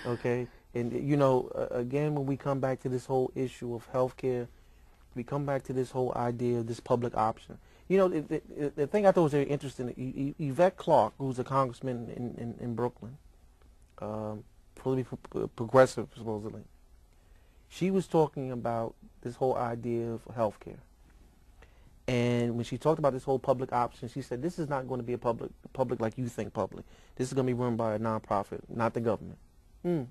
Okay, and you know, again, when we come back to this whole issue of healthcare, we come back to this whole idea of this public option. You know, the thing I thought was very interesting, Yvette Clarke, who's a congressman in Brooklyn, probably progressive supposedly, she was talking about this whole idea of healthcare. And when she talked about this whole public option, she said, this is not going to be a public like you think public. This is going to be run by a nonprofit, not the government.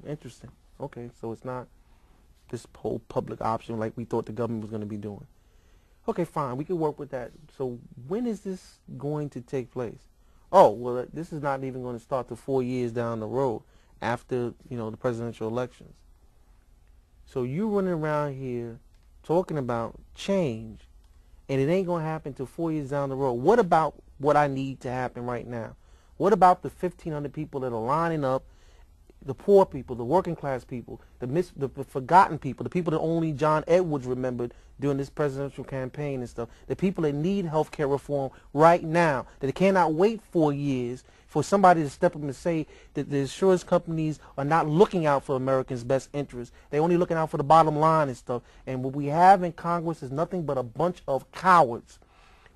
Interesting. Okay, so it's not this whole public option like we thought the government was going to be doing. Okay, fine, we can work with that. So when is this going to take place? Oh, well, this is not even going to start till 4 years down the road after, you know, the presidential elections. So you running around here talking about change, and it ain't going to happen till 4 years down the road. What about what I need to happen right now? What about the 1,500 people that are lining up, the poor people, the working class people, the forgotten people, the people that only John Edwards remembered during this presidential campaign and stuff, the people that need health care reform right now, that cannot wait 4 years for somebody to step up and say that the insurance companies are not looking out for Americans' best interests. They're only looking out for the bottom line and stuff. And what we have in Congress is nothing but a bunch of cowards.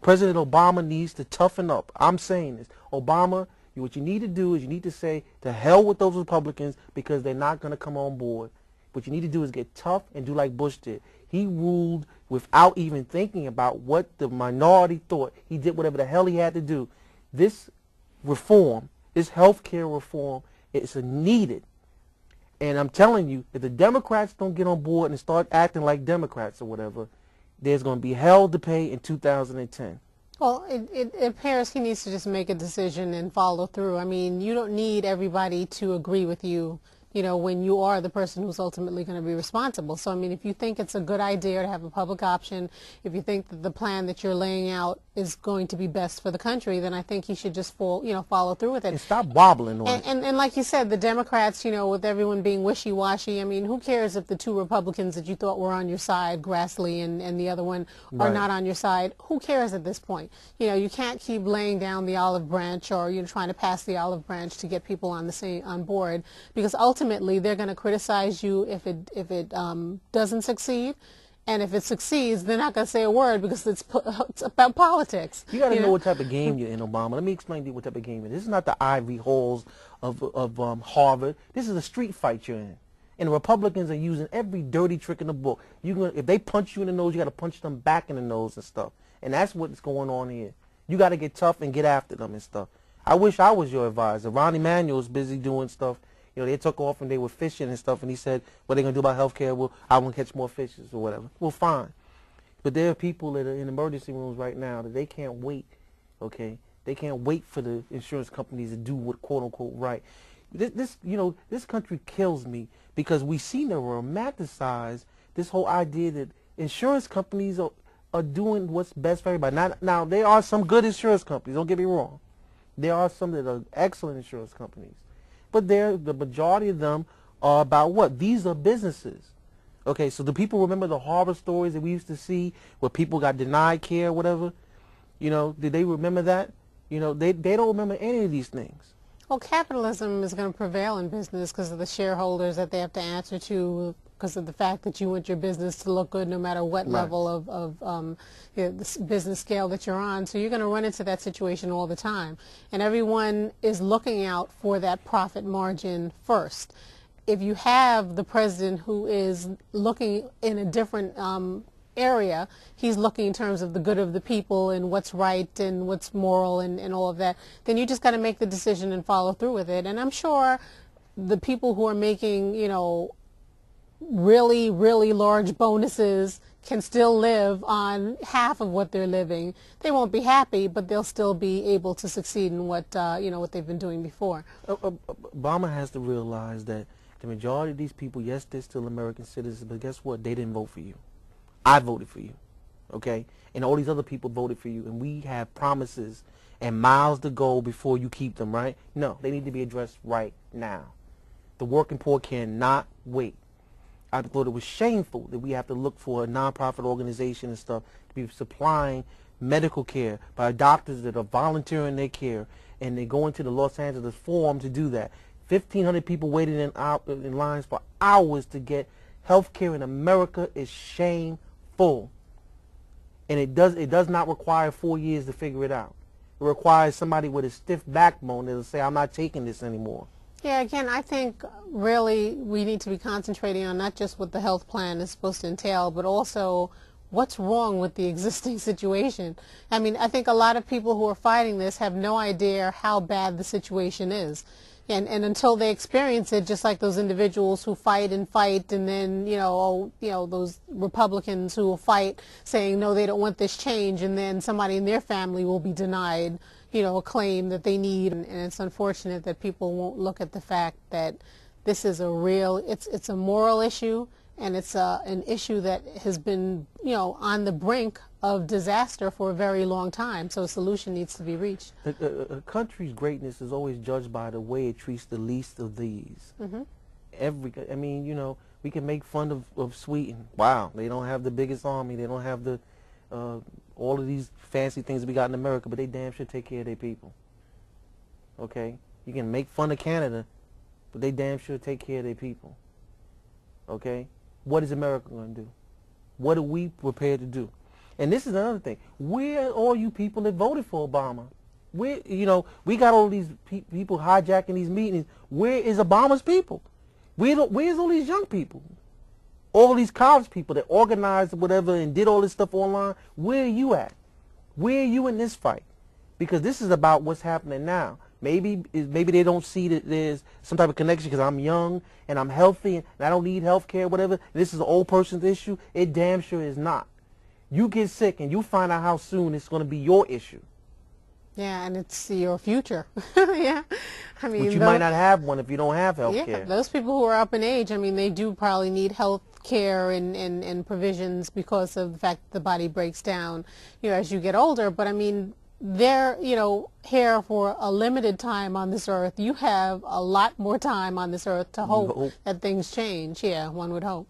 President Obama needs to toughen up. I'm saying this. Obama, what you need to do is you need to say to hell with those Republicans because they're not going to come on board. What you need to do is get tough and do like Bush did. He ruled without even thinking about what the minority thought. He did whatever the hell he had to do. This reform, this health care reform, is needed. And I'm telling you, if the Democrats don't get on board and start acting like Democrats or whatever, there's going to be hell to pay in 2010. Well, it appears he needs to just make a decision and follow through. I mean, you don't need everybody to agree with you, you know, when you are the person who's ultimately going to be responsible. So, I mean, if you think it's a good idea to have a public option, if you think that the plan that you're laying out is going to be best for the country, then I think he should just follow through with it. And stop wobbling on it. And like you said, the Democrats, you know, with everyone being wishy-washy, I mean, who cares if the two Republicans that you thought were on your side, Grassley and the other one, are Right. not on your side? Who cares at this point? You know, you can't keep laying down the olive branch or, you know, trying to pass the olive branch to get people on board, because ultimately they're going to criticize you if it doesn't succeed. And if it succeeds, they're not going to say a word because it's about politics. You got to know what type of game you're in, Obama. Let me explain to you what type of game you're in. This is not the Ivy halls of Harvard. This is a street fight you're in. And the Republicans are using every dirty trick in the book. If they punch you in the nose, you got to punch them back in the nose and stuff. And that's what's going on here. You got to get tough and get after them and stuff. I wish I was your advisor. Ron Emanuel's busy doing stuff. You know, they took off and they were fishing and stuff, and he said, what are they going to do about health care? Well, I want to catch more fishes or whatever. Well, fine. But there are people that are in emergency rooms right now that they can't wait, okay? They can't wait for the insurance companies to do what, quote-unquote, right. This country kills me because we seem to romanticize this whole idea that insurance companies are doing what's best for everybody. Now, there are some good insurance companies, don't get me wrong. There are some that are excellent insurance companies. But the majority of them are about what? These are businesses. Okay, so do people remember the horror stories that we used to see where people got denied care or whatever? You know, did they remember that? You know, they don't remember any of these things. Well, capitalism is going to prevail in business because of the shareholders that they have to answer to, because of the fact that you want your business to look good no matter what level of the business scale that you're on. So you're going to run into that situation all the time. And everyone is looking out for that profit margin first. If you have the president who is looking in a different area, he's looking in terms of the good of the people and what's right and what's moral and all of that, then you just got to make the decision and follow through with it. And I'm sure the people who are making, you know, really, really large bonuses can still live on half of what they're living. They won't be happy, but they'll still be able to succeed in what what they've been doing before. Obama has to realize that the majority of these people, yes, they're still American citizens, but guess what? They didn't vote for you. I voted for you, okay? And all these other people voted for you, and we have promises and miles to go before you keep them, right? No, they need to be addressed right now. The working poor cannot wait. I thought it was shameful that we have to look for a nonprofit organization and stuff to be supplying medical care by doctors that are volunteering their care, and they go into the Los Angeles Forum to do that. 1,500 people waiting in lines for hours to get health care in America is shameful. And it does not require 4 years to figure it out. It requires somebody with a stiff backbone that'll say, I'm not taking this anymore. Yeah, again, I think really we need to be concentrating on not just what the health plan is supposed to entail, but also what's wrong with the existing situation. I mean, I think a lot of people who are fighting this have no idea how bad the situation is. And until they experience it, just like those individuals who fight and then, those Republicans who will fight saying, no, they don't want this change, and then somebody in their family will be denied, a claim that they need. And it's unfortunate that people won't look at the fact that this is it's a moral issue, and it's an issue that has been, on the brink of disaster for a very long time. So a solution needs to be reached. A country's greatness is always judged by the way it treats the least of these. Mm-hmm. We can make fun of Sweden. Wow, they don't have the biggest army. They don't have the all of these fancy things we got in America, but they damn sure take care of their people. Okay? You can make fun of Canada, but they damn sure take care of their people. Okay? What is America going to do? What are we prepared to do? And this is another thing. Where are all you people that voted for Obama? We got all these people hijacking these meetings. Where is Obama's people? Where's all these young people? All these college people that organized whatever and did all this stuff online. Where are you at? Where are you in this fight? Because this is about what's happening now. Maybe they don't see that there's some type of connection because I'm young and I'm healthy and I don't need health care, whatever. This is an old person's issue. It damn sure is not. You get sick and you find out how soon it's going to be your issue. Yeah, and it's your future. Yeah, I mean, but you might not have one if you don't have health care. Yeah, those people who are up in age, I mean, they do probably need health care and provisions because of the fact that the body breaks down, as you get older. But I mean, they're, here for a limited time on this earth. You have a lot more time on this earth to hope that things change. Yeah, one would hope.